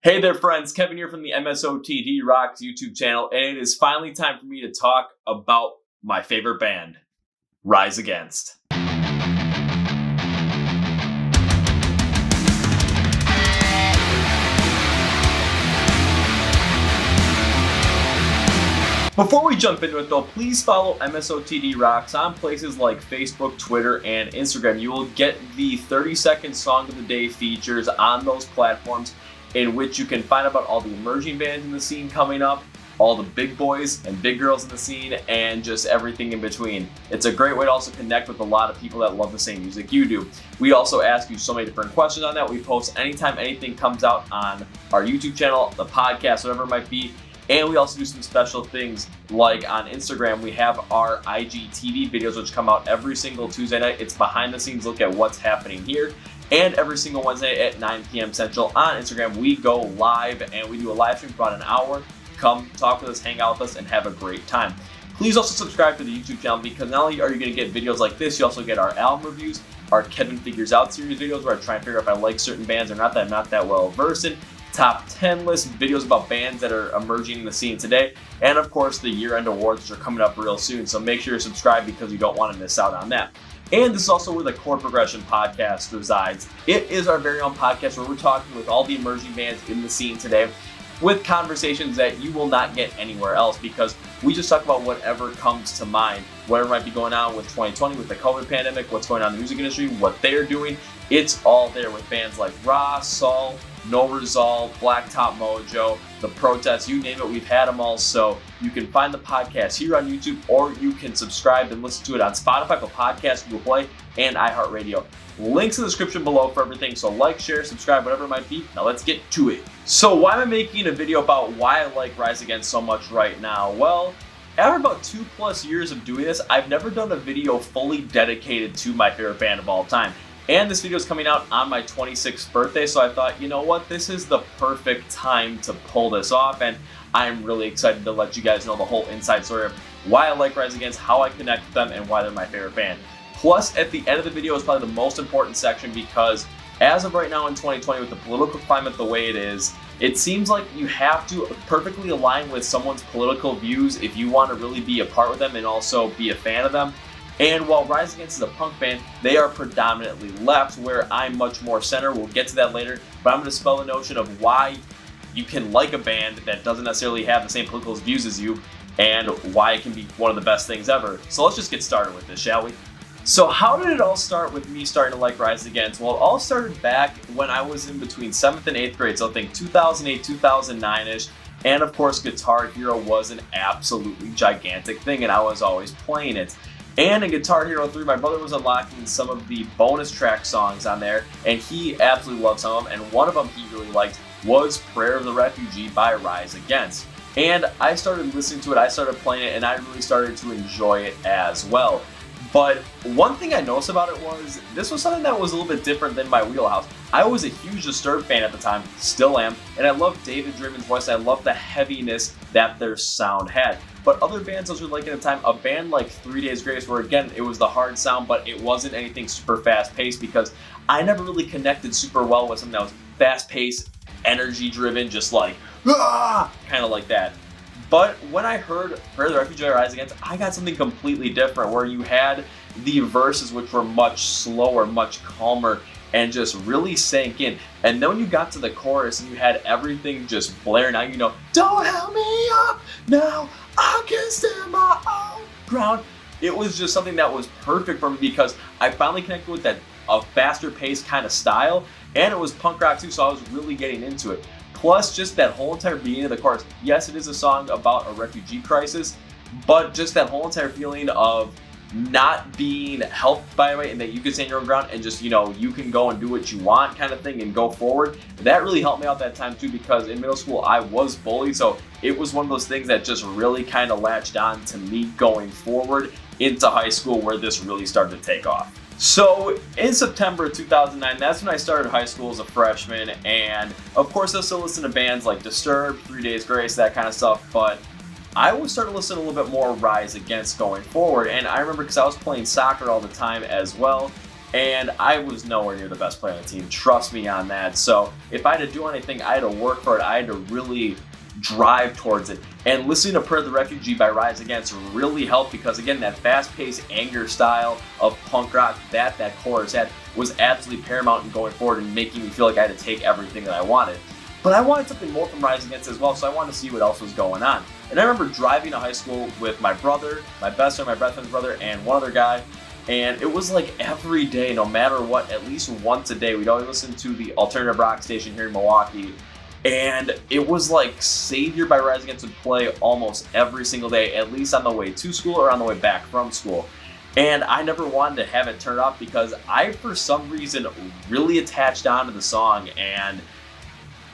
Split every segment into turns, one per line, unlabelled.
Hey there friends, Kevin here from the MSOTD Rocks YouTube channel, and it is finally time for me to talk about my favorite band, Rise Against. Before we jump into it though, please follow MSOTD Rocks on places like Facebook, Twitter, and Instagram. You will get the 30-second Song of the Day features on those platforms, in which you can find about all the emerging bands in the scene coming up, all the big boys and big girls in the scene, and just everything in between. It's a great way to also connect with a lot of people that love the same music you do. We also ask you so many different questions on that. We post anytime anything comes out on our YouTube channel, the podcast, whatever it might be. And we also do some special things like on Instagram, we have our IGTV videos, which come out every single Tuesday night. It's behind the scenes look at what's happening here. And every single Wednesday at 9 p.m. Central on Instagram, we go live and we do a live stream for about an hour. Come talk with us, hang out with us, and have a great time. Please also subscribe to the YouTube channel, because not only are you going to get videos like this, you also get our album reviews, our Kevin Figures Out series videos where I try and figure out if I like certain bands or not that I'm not that well versed in, top 10 list videos about bands that are emerging in the scene today, and of course the year-end awards, which are coming up real soon. So make sure you're subscribed because you don't want to miss out on that. And this is also where the Chord Progression podcast resides. It is our very own podcast where we're talking with all the emerging bands in the scene today, with conversations that you will not get anywhere else, because we just talk about whatever comes to mind, whatever might be going on with 2020, with the COVID pandemic, what's going on in the music industry, what they're doing. It's all there with bands like Raw, Saul, No Resolve, Blacktop Mojo, The Protest, you name it, we've had them all. So you can find the podcast here on YouTube, or you can subscribe and listen to it on Spotify, Apple Podcasts, Google Play, and iHeart Radio. Links in the description below for everything. So like, share, subscribe, whatever it might be. Now let's get to it. So why am I making a video about why I like Rise Against so much right now? Well, after about 2+ years of doing this, I've never done a video fully dedicated to my favorite band of all time. And this video is coming out on my 26th birthday, so I thought, you know what, this is the perfect time to pull this off, and I'm really excited to let you guys know the whole inside story of why I like Rise Against, how I connect with them, and why they're my favorite band. Plus, at the end of the video is probably the most important section, because as of right now in 2020, with the political climate the way it is, it seems like you have to perfectly align with someone's political views if you want to really be a part with them and also be a fan of them. And while Rise Against is a punk band, they are predominantly left, where I'm much more center. We'll get to that later, but I'm going to spell the notion of why you can like a band that doesn't necessarily have the same political views as you, and why it can be one of the best things ever. So let's just get started with this, shall we? So how did it all start with me starting to like Rise Against? Well, it all started back when I was in between 7th and 8th grade, so I think 2008, 2009-ish. And of course, Guitar Hero was an absolutely gigantic thing, and I was always playing it. And in Guitar Hero 3, my brother was unlocking some of the bonus track songs on there, and he absolutely loved some of them, and one of them he really liked was Prayer of the Refugee by Rise Against. And I started listening to it, I started playing it, and I really started to enjoy it as well. But one thing I noticed about it was, this was something that was a little bit different than my wheelhouse. I was a huge Disturbed fan at the time, still am, and I loved David Draymond's voice, I loved the heaviness that their sound had. But other bands I was really liking at the time, a band like 3 Days Grace, where again, it was the hard sound, but it wasn't anything super fast paced, because I never really connected super well with something that was fast paced, energy driven, just like, kind of like that. But when I heard Prayer of the Refugee Rise Against, I got something completely different, where you had the verses which were much slower, much calmer, and just really sank in. And then when you got to the chorus and you had everything just blaring out, you know, don't help me up, now I can stand my own ground. It was just something that was perfect for me, because I finally connected with that faster paced kind of style, and it was punk rock too, so I was really getting into it. Plus, just that whole entire beginning of the chorus. Yes, it is a song about a refugee crisis, but just that whole entire feeling of not being helped by it, and that you can stand your own ground and just, you know, you can go and do what you want kind of thing and go forward. That really helped me out that time too, because in middle school I was bullied, so it was one of those things that just really kind of latched on to me going forward into high school, where this really started to take off. So in September 2009, that's when I started high school as a freshman, and of course I still listen to bands like Disturbed, 3 Days Grace, that kind of stuff, but I was starting to listen a little bit more Rise Against going forward. And I remember, because I was playing soccer all the time as well, and I was nowhere near the best player on the team. Trust me on that. So if I had to do anything, I had to work for it. I had to really drive towards it. And listening to Prayer the Refugee by Rise Against really helped because, again, that fast-paced anger style of punk rock that chorus had was absolutely paramount in going forward and making me feel like I had to take everything that I wanted. But I wanted something more from Rise Against as well, so I wanted to see what else was going on. And I remember driving to high school with my brother, my best friend, my best friend's brother, and one other guy. And it was like every day, no matter what, at least once a day, we'd always listen to the alternative rock station here in Milwaukee. And it was like Savior by Rise Against would play almost every single day, at least on the way to school or on the way back from school. And I never wanted to have it turned off because I, for some reason, really attached on to the song. And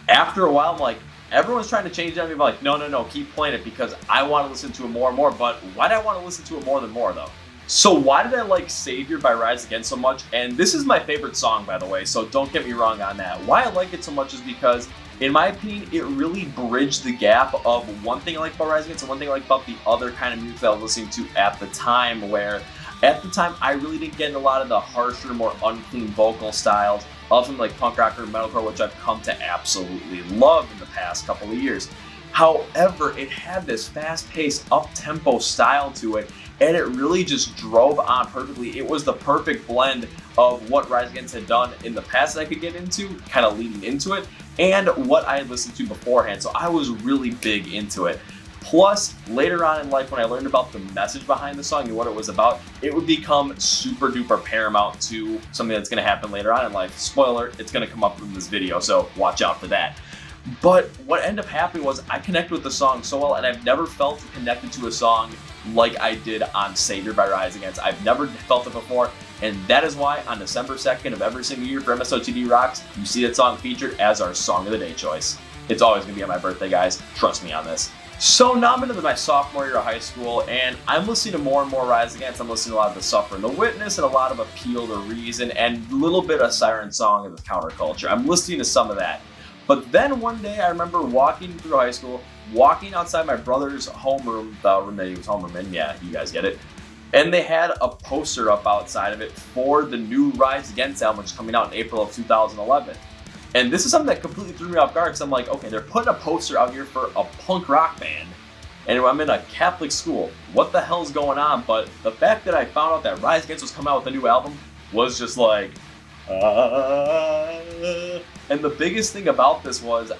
after a while, I'm like, everyone's trying to change it on me. I'm like, no, keep playing it because I want to listen to it more and more. But why do I want to listen to it more than more, though? So why did I like Savior by Rise Against so much? And this is my favorite song, by the way, so don't get me wrong on that. Why I like it so much is because, in my opinion, it really bridged the gap of one thing I like about Rise Against and one thing I like about the other kind of music that I was listening to at the time, where at the time I really didn't get into a lot of the harsher, more unclean vocal styles of something like punk rock or metalcore, which I've come to absolutely love in the past couple of years. However, it had this fast-paced, up-tempo style to it, and it really just drove on perfectly. It was the perfect blend of what Rise Against had done in the past that I could get into, kind of leading into it, and what I had listened to beforehand. So I was really big into it. Plus, later on in life, when I learned about the message behind the song and what it was about, it would become super duper paramount to something that's going to happen later on in life. Spoiler, it's going to come up in this video, so watch out for that. But what ended up happening was I connected with the song so well, and I've never felt connected to a song like I did on Savior by Rise Against. I've never felt it before, and that is why on December 2nd of every single year for MSOTD Rocks, you see that song featured as our Song of the Day choice. It's always going to be on my birthday, guys. Trust me on this. So now I'm into my sophomore year of high school, and I'm listening to more and more Rise Against. I'm listening to a lot of the Suffer and the Witness and a lot of Appeal to Reason and a little bit of Siren Song and the Counterculture. I'm listening to some of that. But then one day I remember walking through high school, walking outside my brother's homeroom, the room that he was homeroom in, yeah, you guys get it. And they had a poster up outside of it for the new Rise Against album, which is coming out in April of 2011. And this is something that completely threw me off guard because I'm like, okay, they're putting a poster out here for a punk rock band, and I'm in a Catholic school. What the hell's going on? But the fact that I found out that Rise Against was coming out with a new album was just like, And the biggest thing about this was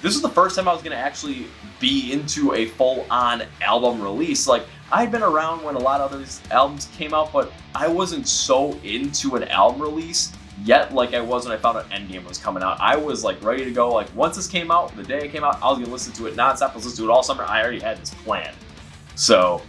this was the first time I was going to actually be into a full-on album release. Like, I'd been around when a lot of those albums came out, but I wasn't so into an album release yet like I was when I found out Endgame was coming out. I was like ready to go. Like, once this came out, the day it came out, I was going to listen to it nonstop. I was listening to it all summer. I already had this planned. So,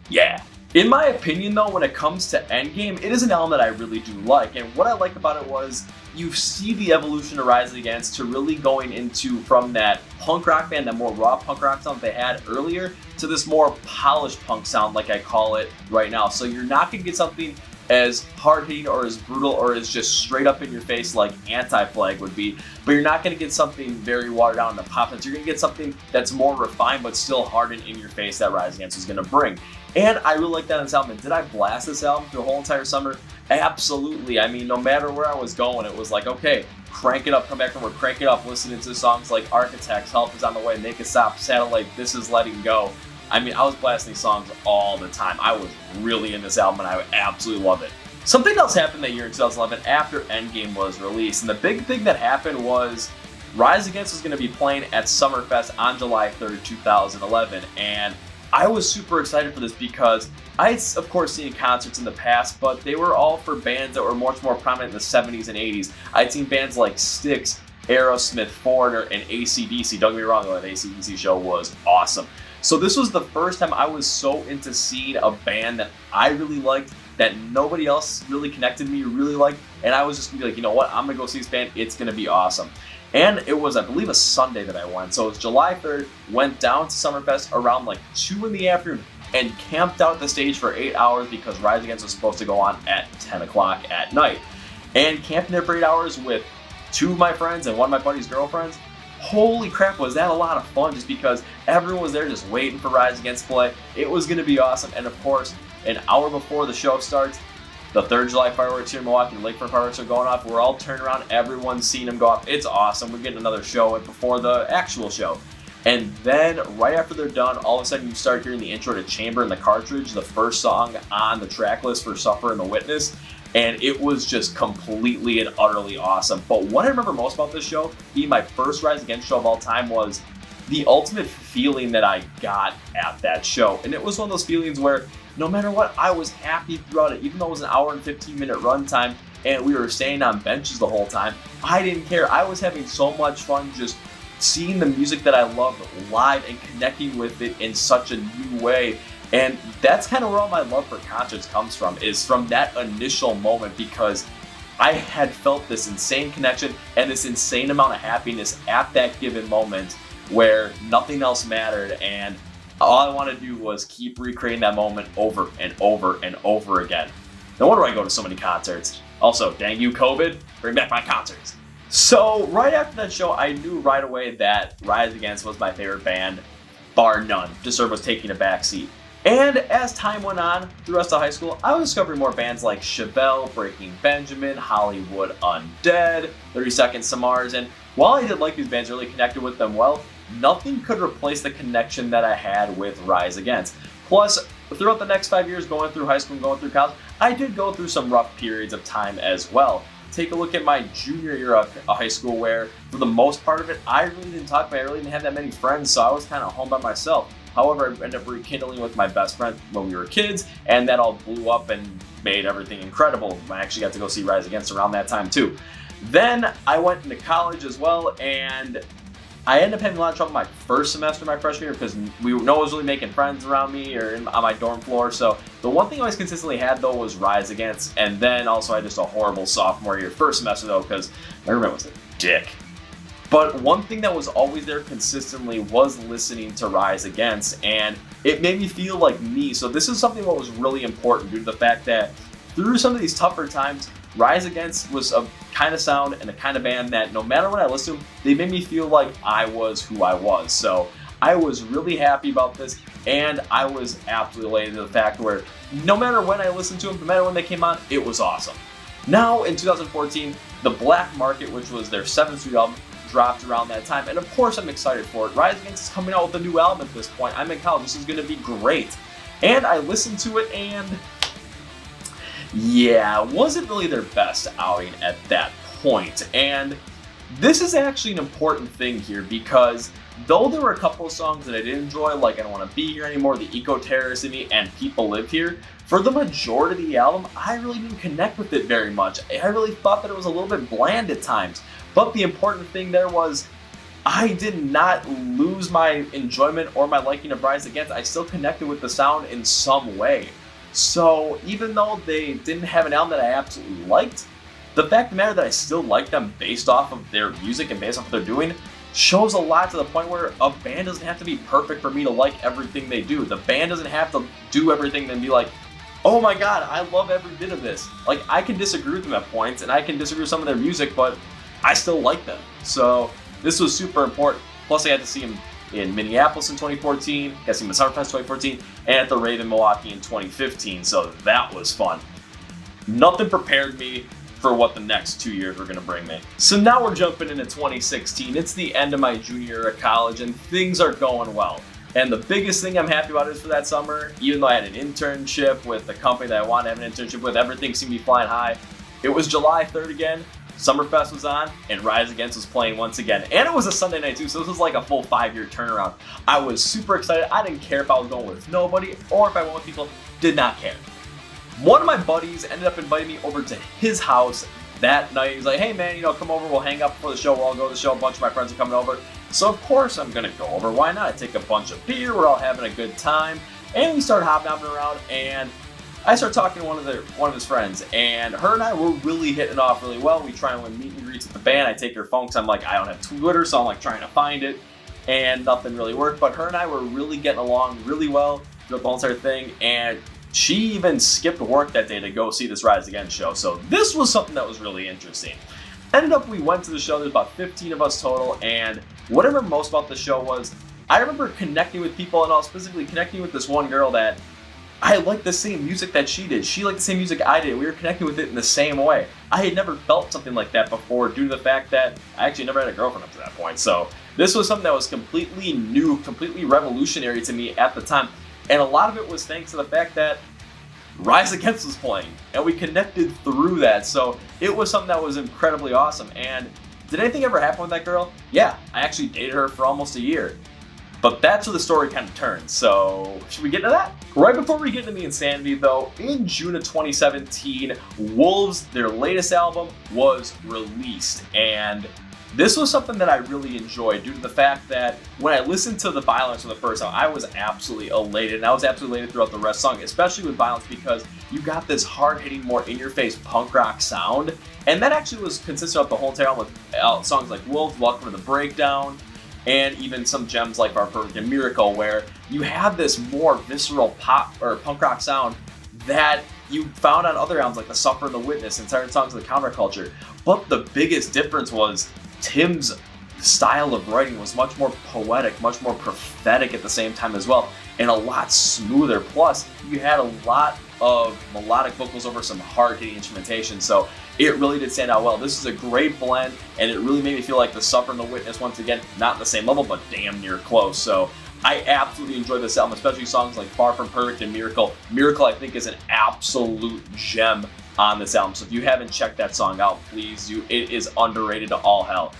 yeah. In my opinion, though, when it comes to Endgame, it is an album that I really do like. And what I like about it was you see the evolution of Rise Against to really going into from that punk rock band, that more raw punk rock sound they had earlier, to this more polished punk sound, like I call it right now. So you're not going to get something as hard-hitting or as brutal or as just straight up in your face like Anti-Flag would be, but you're not going to get something very watered down in the pop sense. You're going to get something that's more refined but still hard and in your face that Rise Against is going to bring. And I really like that on this album. And did I blast this album through the whole entire summer? Absolutely. I mean, no matter where I was going, it was like, okay, crank it up, come back from work, crank it up, listening to songs like Architects, Help Is On The Way, Make It Stop, Satellite, This Is Letting Go. I mean, I was blasting these songs all the time. I was really in this album, and I absolutely love it. Something else happened that year in 2011 after Endgame was released, and the big thing that happened was Rise Against was going to be playing at Summerfest on July 3rd, 2011, and I was super excited for this because I had, of course, seen concerts in the past, but they were all for bands that were much more prominent in the 70s and 80s. I'd seen bands like Styx, Aerosmith, Foreigner, and AC/DC. Don't get me wrong, though, that AC/DC show was awesome. So this was the first time I was so into seeing a band that I really liked, that nobody else really connected me, really liked, and I was just going to be like, you know what, I'm going to go see this band, it's going to be awesome. And it was, I believe, a Sunday that I went. So it was July 3rd, went down to Summerfest around like 2 in the afternoon, and camped out the stage for 8 hours because Rise Against was supposed to go on at 10 o'clock at night. And camping there for 8 hours with 2 of my friends and one of my buddy's girlfriends, holy crap, was that a lot of fun, just because everyone was there just waiting for Rise Against to play. It was going to be awesome. And of course, an hour before the show starts, The 3rd of July fireworks here in Milwaukee, the Lakefront fireworks are going off. We're all turning around, everyone's seeing them go off. It's awesome. We're getting another show before the actual show. And then right after they're done, all of a sudden you start hearing the intro to Chamber in the Cartridge, the first song on the track list for Suffer and the Witness. And it was just completely and utterly awesome. But what I remember most about this show, being my first Rise Against show of all time, was the ultimate feeling that I got at that show. And it was one of those feelings where no matter what, I was happy throughout it. Even though it was an hour and 15-minute runtime and we were staying on benches the whole time, I didn't care. I was having so much fun just seeing the music that I loved live and connecting with it in such a new way. And that's kind of where all my love for concerts comes from, is from that initial moment, because I had felt this insane connection and this insane amount of happiness at that given moment where nothing else mattered, and all I wanted to do was keep recreating that moment over and over and over again. No wonder I go to so many concerts. Also, dang you, COVID, bring back my concerts. So right after that show, I knew right away that Rise Against was my favorite band, bar none. Disturbed was taking a back seat. And as time went on through the rest of high school, I was discovering more bands like Chevelle, Breaking Benjamin, Hollywood Undead, 30 Seconds to Mars, and while I did like these bands, really connected with them well, nothing could replace the connection that I had with Rise Against. Plus, throughout the next 5 years, going through high school and going through college, I did go through some rough periods of time as well. Take a look at my junior year of high school, where for the most part of it, I really didn't talk to I really didn't have that many friends, so I was kind of home by myself. However, I ended up rekindling with my best friend when we were kids, and that all blew up and made everything incredible. I actually got to go see Rise Against around that time too. Then I went into college as well, and I ended up having a lot of trouble my first semester, my freshman year, because no one was really making friends around me or on my dorm floor. So the one thing I always consistently had though was Rise Against, and then also I had just a horrible sophomore year, first semester though, because my roommate was a dick. But one thing that was always there consistently was listening to Rise Against, and it made me feel like me. So this is something that was really important due to the fact that through some of these tougher times, Rise Against was a kind of sound and a kind of band that no matter what I listened to, they made me feel like I was who I was. So I was really happy about this, and I was absolutely elated to the fact where no matter when I listened to them, no matter when they came on, it was awesome. Now in 2014, The Black Market, which was their 7th studio album, dropped around that time, and of course I'm excited for it. Rise Against is coming out with a new album at this point. I'm in college, this is going to be great. And I listened to it, and yeah, it wasn't really their best outing at that point. And this is actually an important thing here, because though there were a couple of songs that I did enjoy, like I Don't Want to Be Here Anymore, The Eco-Terrorist in Me, and People Live Here, for the majority of the album, I really didn't connect with it very much. I really thought that it was a little bit bland at times. But the important thing there was I did not lose my enjoyment or my liking of Rise Against. I still connected with the sound in some way. So even though they didn't have an album that I absolutely liked, the fact of the matter that I still like them based off of their music and based off what they're doing shows a lot, to the point where a band doesn't have to be perfect for me to like everything they do. The band doesn't have to do everything and be like, oh my god, I love every bit of this. Like, I can disagree with them at points, and I can disagree with some of their music, but I still like them. So this was super important. Plus I got to see them in Minneapolis in 2014, got to see them at Summerfest 2014, and at the Raven Milwaukee in 2015, so that was fun. Nothing prepared me for what the next 2 years were going to bring me. So now we're jumping into 2016. It's the end of my junior year of college, and things are going well. And the biggest thing I'm happy about is for that summer, even though I had an internship with the company that I wanted to have an internship with, everything seemed to be flying high. It was July 3rd again, Summerfest was on, and Rise Against was playing once again. And it was a Sunday night too, so this was like a full 5-year turnaround. I was super excited. I didn't care if I was going with nobody or if I went with people, did not care. One of my buddies ended up inviting me over to his house that night. He's like, hey man, come over, we'll hang out before the show, we'll all go to the show, a bunch of my friends are coming over. So of course I'm gonna go over, why not? I take a bunch of beer, we're all having a good time, and we start hopping around, and I start talking to one of his friends, and her and I were really hitting it off really well. We try and win meet and greets with the band. I take her phone because I'm like, I don't have Twitter, so I'm like trying to find it, and nothing really worked. But her and I were really getting along really well throughout the whole entire thing, and she even skipped work that day to go see this Rise Against show. So this was something that was really interesting. Ended up, we went to the show. There's about 15 of us total, and what I remember most about the show was I remember connecting with people, and I was specifically connecting with this one girl that I liked the same music that she did. She liked the same music I did. We were connecting with it in the same way. I had never felt something like that before due to the fact that I actually never had a girlfriend up to that point. So this was something that was completely new, completely revolutionary to me at the time. And a lot of it was thanks to the fact that Rise Against was playing, and we connected through that. So it was something that was incredibly awesome. And did anything ever happen with that girl? Yeah, I actually dated her for almost a year. But that's where the story kind of turns. So should we get into that? Right before we get into the insanity though, in June of 2017, Wolves, their latest album, was released. And this was something that I really enjoyed due to the fact that when I listened to the Violence for the first time, I was absolutely elated. And I was absolutely elated throughout the rest of the song, especially with Violence, because you got this hard-hitting, more in-your-face punk rock sound. And that actually was consistent throughout the whole entire album with songs like Wolves, Welcome to the Breakdown, and even some gems like Our Perfect and Miracle, where you have this more visceral pop or punk rock sound that you found on other albums like The Suffer and The Witness and certain songs of the Counterculture. But the biggest difference was Tim's style of writing was much more poetic, much more prophetic at the same time as well, and a lot smoother. Plus, you had a lot of melodic vocals over some hard-hitting instrumentation, so it really did stand out well. This is a great blend, and it really made me feel like The Suffer and The Witness, once again, not in the same level, but damn near close. So I absolutely enjoyed this album, especially songs like Far From Perfect and Miracle. Miracle, I think, is an absolute gem on this album, so if you haven't checked that song out, please do. It is underrated to all hell.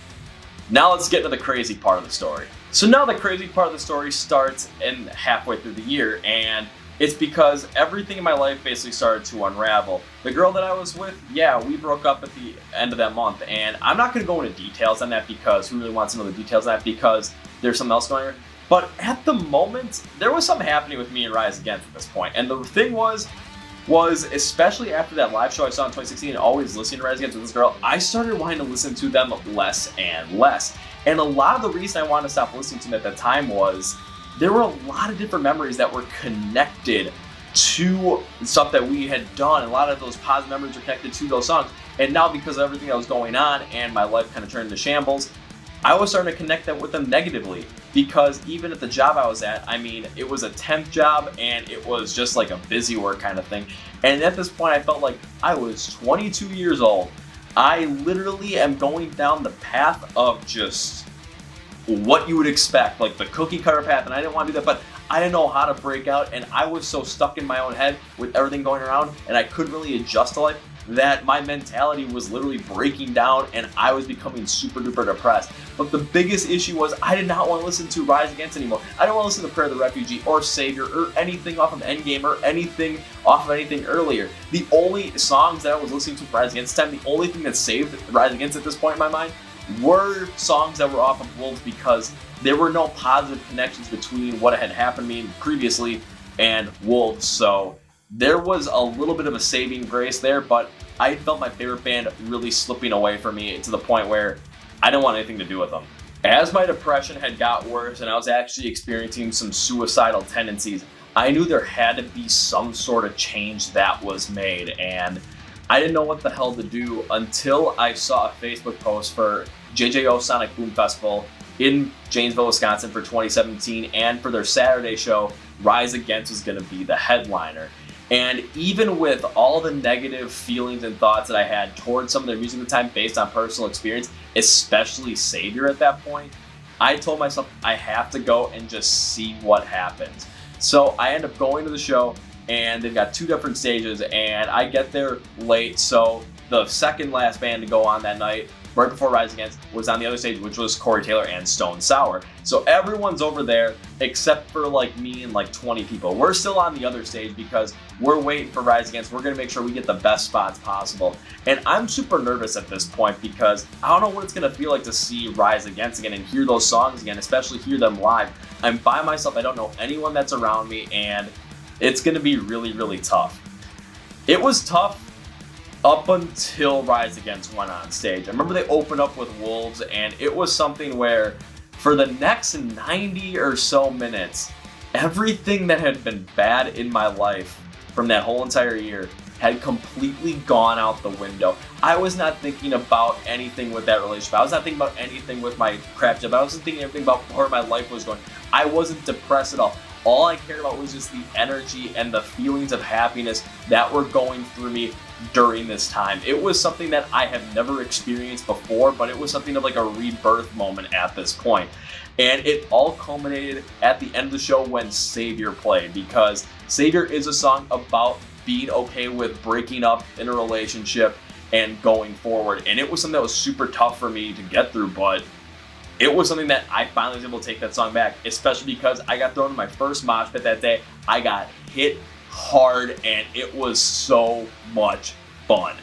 Now let's get to the crazy part of the story. So now the crazy part of the story starts in halfway through the year, and it's because everything in my life basically started to unravel. The girl that I was with, yeah, we broke up at the end of that month, and I'm not going to go into details on that because who really wants to know the details on that, because there's something else going on. But at the moment, there was something happening with me and Rise Against at this point, and the thing was especially after that live show I saw in 2016 and always listening to Rise Against with this girl, I started wanting to listen to them less and less. And a lot of the reason I wanted to stop listening to them at that time was there were a lot of different memories that were connected to stuff that we had done. A lot of those positive memories were connected to those songs. And now, because of everything that was going on and my life kind of turned into shambles, I was starting to connect that with them negatively, because even at the job I was at, I mean, it was a temp job and it was just like a busy work kind of thing. And at this point, I felt like I was 22 years old. I literally am going down the path of just what you would expect, like the cookie cutter path, and I didn't want to do that, but I didn't know how to break out, and I was so stuck in my own head with everything going around, and I couldn't really adjust to life, that my mentality was literally breaking down and I was becoming super duper depressed. But the biggest issue was I did not want to listen to Rise Against anymore. I don't want to listen to Prayer of the Refugee or Savior or anything off of Endgame or anything off of anything earlier. The only songs that I was listening to Rise Against time, the only thing that saved Rise Against at this point in my mind were songs that were off of Wolves, because there were no positive connections between what had happened to me previously and Wolves. So there was a little bit of a saving grace there, but I felt my favorite band really slipping away from me to the point where I didn't want anything to do with them. As my depression had got worse and I was actually experiencing some suicidal tendencies, I knew there had to be some sort of change that was made, and I didn't know what the hell to do until I saw a Facebook post for JJO Sonic Boom Festival in Janesville, Wisconsin for 2017, and for their Saturday show, Rise Against was going to be the headliner. And even with all the negative feelings and thoughts that I had towards some of their music at the time based on personal experience, especially Savior at that point, I told myself I have to go and just see what happens. So I end up going to the show, and they've got two different stages, and I get there late, so the second last band to go on that night, right before Rise Against, was on the other stage, which was Corey Taylor and Stone Sour. So everyone's over there except for like me and like 20 people. We're still on the other stage because we're waiting for Rise Against. We're gonna make sure we get the best spots possible. And I'm super nervous at this point because I don't know what it's gonna feel like to see Rise Against again and hear those songs again, especially hear them live. I'm by myself, I don't know anyone that's around me, and it's gonna be really, really tough. It was tough up until Rise Against went on stage. I remember they opened up with Wolves, and it was something where for the next 90 or so minutes, everything that had been bad in my life from that whole entire year had completely gone out the window. I was not thinking about anything with that relationship. I was not thinking about anything with my crap job. I wasn't thinking anything about where my life was going. I wasn't depressed at all. all I cared about was just the energy and the feelings of happiness that were going through me during this time. It was something that I have never experienced before, but it was something of like a rebirth moment at this point. And it all culminated at the end of the show when Savior played, because Savior is a song about being okay with breaking up in a relationship and going forward. And it was something that was super tough for me to get through, but it was something that I finally was able to take that song back, especially because I got thrown in my first mosh pit that day. I got hit hard, and it was so much fun.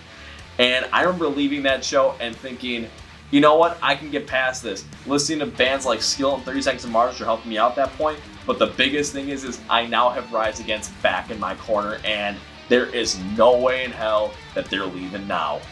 And I remember leaving that show and thinking, you know what, I can get past this. Listening to bands like Skill and 30 Seconds to Mars are helping me out at that point, but the biggest thing is I now have Rise Against back in my corner, and there is no way in hell that they're leaving now.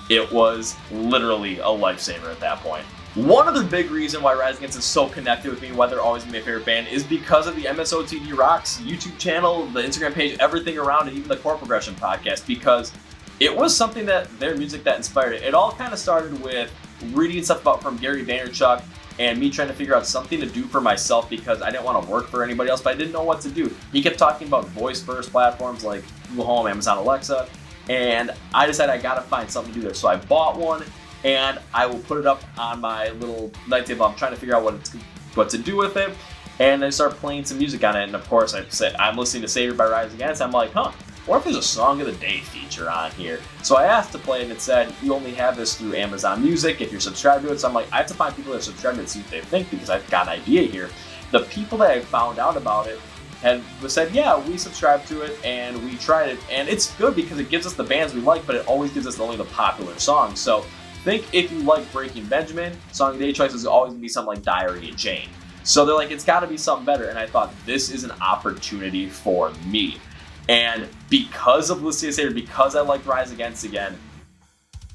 It was literally a lifesaver at that point. One other big reason why Rise Against is so connected with me, why they're always my favorite band, is because of the MSOTD Rocks YouTube channel, the Instagram page, everything around it, even the Chord Progression podcast, because it was something that their music that inspired it. It all kind of started with reading stuff about from Gary Vaynerchuk and me trying to figure out something to do for myself because I didn't want to work for anybody else, but I didn't know what to do. He kept talking about voice first platforms like Google Home, Amazon Alexa, and I decided I gotta find something to do there. So I bought one, and I will put it up on my little night table. I'm trying to figure out what to do with it, and I start playing some music on it. And of course, I said I'm listening to Savior by Rise Against. I'm like, what if there's a Song of the Day feature on here? So I asked to play it, and it said you only have this through Amazon Music if you're subscribed to it. So I'm like, I have to find people that are subscribed to it to see what they think, because I've got an idea here. The people that I found out about it and said, yeah, we subscribed to it and we tried it, and it's good because it gives us the bands we like, but it always gives us only the popular songs. So think if you like Breaking Benjamin, Song of the Day choice is always going to be something like Diary of Jane. So they're like, it's got to be something better. And I thought, this is an opportunity for me. And because of listening to Savior, because I like Rise Against again,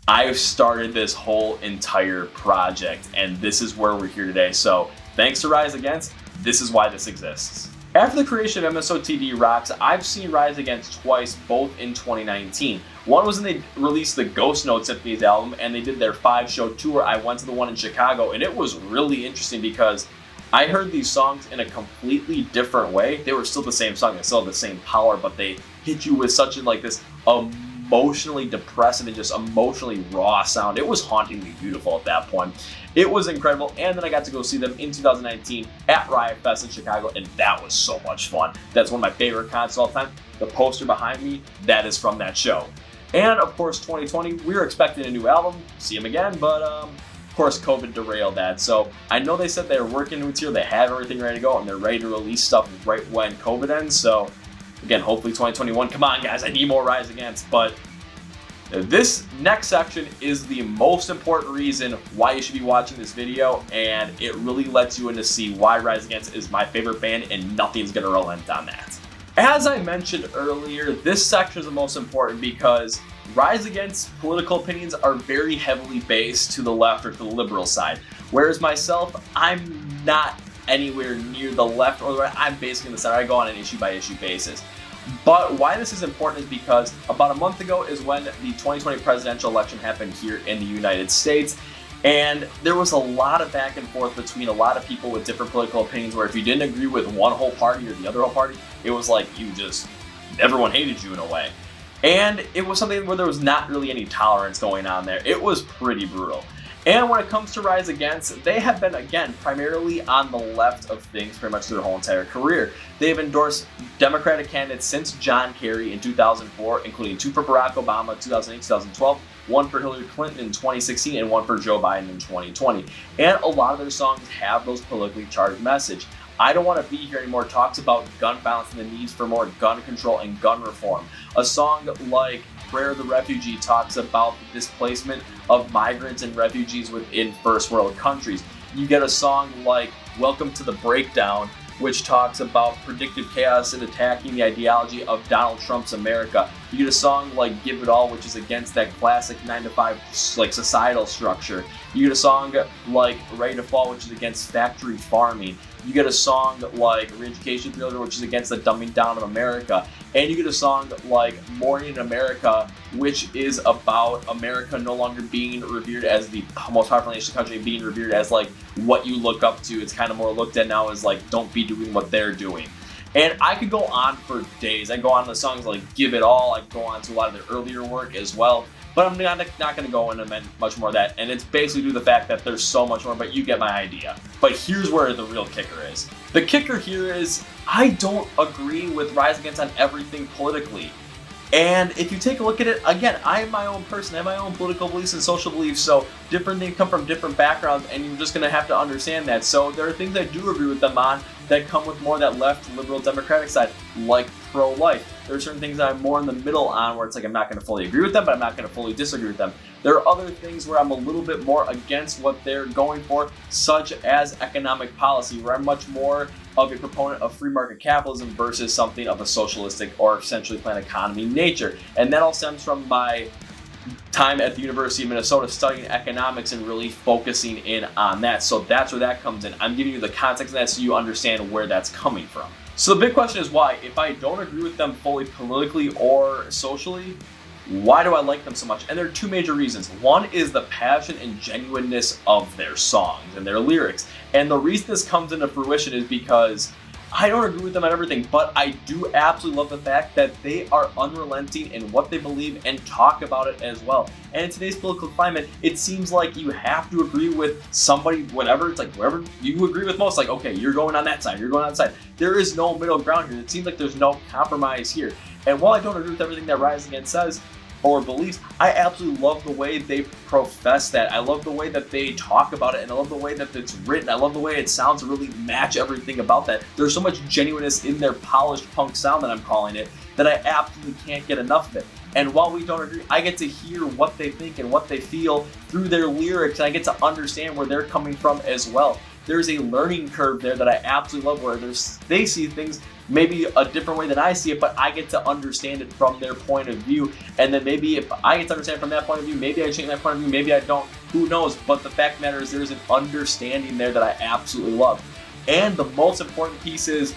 I've started this whole entire project. And this is where we're here today. So thanks to Rise Against, this is why this exists. After the creation of MSOTD Rocks, I've seen Rise Against twice, both in 2019. One was when they released the Ghost Note Symphonies album, and they did their 5-show tour. I went to the one in Chicago, and it was really interesting because I heard these songs in a completely different way. They were still the same song, they still had the same power, but they hit you with such this emotionally depressive and just emotionally raw sound. It was hauntingly beautiful at that point. It was incredible, and then I got to go see them in 2019 at Riot Fest in Chicago, and that was so much fun. That's one of my favorite concerts of all time. The poster behind me, that is from that show. And of course, 2020, we were expecting a new album, see them again, but of course, COVID derailed that. So I know they said they're working on material, they have everything ready to go, and they're ready to release stuff right when COVID ends. So again, hopefully 2021, come on guys, I need more Rise Against. But this next section is the most important reason why you should be watching this video, and it really lets you in to see why Rise Against is my favorite band, and nothing's gonna relent on that. As I mentioned earlier, this section is the most important because Rise Against political opinions are very heavily based to the left or to the liberal side, whereas myself, I'm not anywhere near the left or the right. I'm basically in the center. I go on an issue by issue basis. But why this is important is because about a month ago is when the 2020 presidential election happened here in the United States. And there was a lot of back and forth between a lot of people with different political opinions, where if you didn't agree with one whole party or the other whole party, it was like everyone hated you in a way. And it was something where there was not really any tolerance going on there. It was pretty brutal. And when it comes to Rise Against, they have been, again, primarily on the left of things pretty much their whole entire career. They've endorsed Democratic candidates since John Kerry in 2004, including 2 for Barack Obama 2008, 2012, 1 for Hillary Clinton in 2016, and 1 for Joe Biden in 2020. And a lot of their songs have those politically charged message. I Don't Want to Be Here Anymore talks about gun violence and the needs for more gun control and gun reform. A song like Prayer of the Refugee talks about the displacement of migrants and refugees within first world countries. You get a song like Welcome to the Breakdown, which talks about predictive chaos and attacking the ideology of Donald Trump's America. You get a song like Give It All, which is against that classic 9-to-5 societal structure. You get a song like Ready to Fall, which is against factory farming. You get a song like Re-Education Thriller, which is against the dumbing down of America. And you get a song like Morning in America, which is about America no longer being revered as the most powerful nation in the country, being revered as what you look up to. It's kind of more looked at now as don't be doing what they're doing. And I could go on for days. I go on to songs like Give It All. I could go on to a lot of their earlier work as well. But I'm not going to go into much more of that. And it's basically due to the fact that there's so much more, but you get my idea. But here's where the real kicker is. The kicker here is I don't agree with Rise Against on everything politically. And if you take a look at it, again, I am my own person. I have my own political beliefs and social beliefs, so different things come from different backgrounds, and you're just going to have to understand that. So there are things I do agree with them on that come with more that left, liberal, democratic side, like pro-life. There are certain things that I'm more in the middle on where it's like I'm not going to fully agree with them, but I'm not going to fully disagree with them. There are other things where I'm a little bit more against what they're going for, such as economic policy, where I'm much more of a proponent of free market capitalism versus something of a socialistic or centrally planned economy nature. And that all stems from my time at the University of Minnesota studying economics and really focusing in on that. So that's where that comes in. I'm giving you the context of that so you understand where that's coming from. So the big question is why? If I don't agree with them fully politically or socially, why do I like them so much? And there are two major reasons. One is the passion and genuineness of their songs and their lyrics. And the reason this comes into fruition is because I don't agree with them on everything, but I do absolutely love the fact that they are unrelenting in what they believe and talk about it as well. And in today's political climate, it seems like you have to agree with somebody, whatever. It's like whoever you agree with most, like, okay, you're going on that side, you're going on that side. There is no middle ground here. It seems like there's no compromise here. And while I don't agree with everything that Rise Against says or believes, I absolutely love the way they profess that. I love the way that they talk about it, and I love the way that it's written. I love the way it sounds to really match everything about that. There's so much genuineness in their polished punk sound that I'm calling it that I absolutely can't get enough of it. And while we don't agree, I get to hear what they think and what they feel through their lyrics, and I get to understand where they're coming from as well. There's a learning curve there that I absolutely love, where they see things maybe a different way than I see it, but I get to understand it from their point of view. And then maybe if I get to understand it from that point of view, maybe I change that point of view, maybe I don't, who knows? But the fact of the matter is there's an understanding there that I absolutely love. And the most important piece is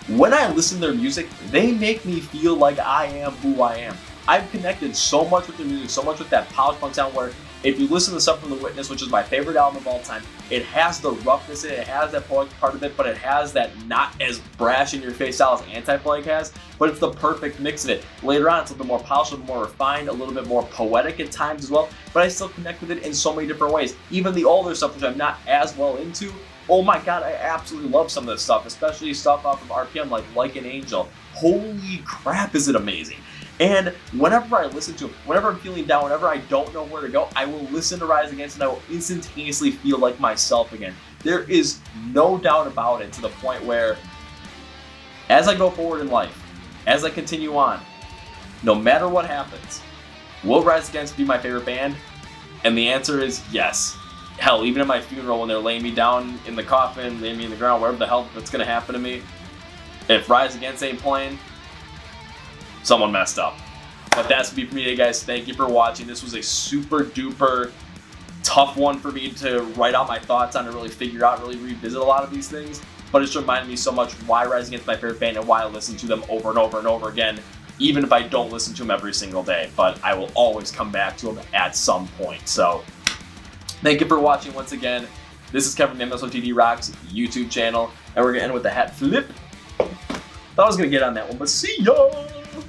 when I listen to their music, they make me feel like I am who I am. I've connected so much with their music, so much with that polished punk sound, where if you listen to stuff from The Witness, which is my favorite album of all time, it has the roughness in it, it has that poetic part of it, but it has that not as brash in your face style as Anti-Flag has, but it's the perfect mix of it. Later on, it's a little bit more polished, a little more refined, a little bit more poetic at times as well, but I still connect with it in so many different ways. Even the older stuff, which I'm not as well into, oh my god, I absolutely love some of this stuff, especially stuff off of RPM like an Angel. Holy crap, is it amazing. And whenever I listen to it, whenever I'm feeling down, whenever I don't know where to go, I will listen to Rise Against and I will instantaneously feel like myself again. There is no doubt about it, to the point where as I go forward in life, as I continue on, no matter what happens, will Rise Against be my favorite band? And the answer is yes. Hell, even at my funeral when they're laying me down in the coffin, laying me in the ground, wherever the hell that's going to happen to me, if Rise Against ain't playing, someone messed up. But that's me for me today, guys. Thank you for watching. This was a super duper tough one for me to write out my thoughts on, to really figure out, really revisit a lot of these things. But it's reminded me so much why Rise Against is my favorite band and why I listen to them over and over and over again, even if I don't listen to them every single day. But I will always come back to them at some point. So thank you for watching once again. This is Kevin from the MSOTD Rocks YouTube channel, and we're going to end with the hat flip. Thought I was going to get on that one, but see ya!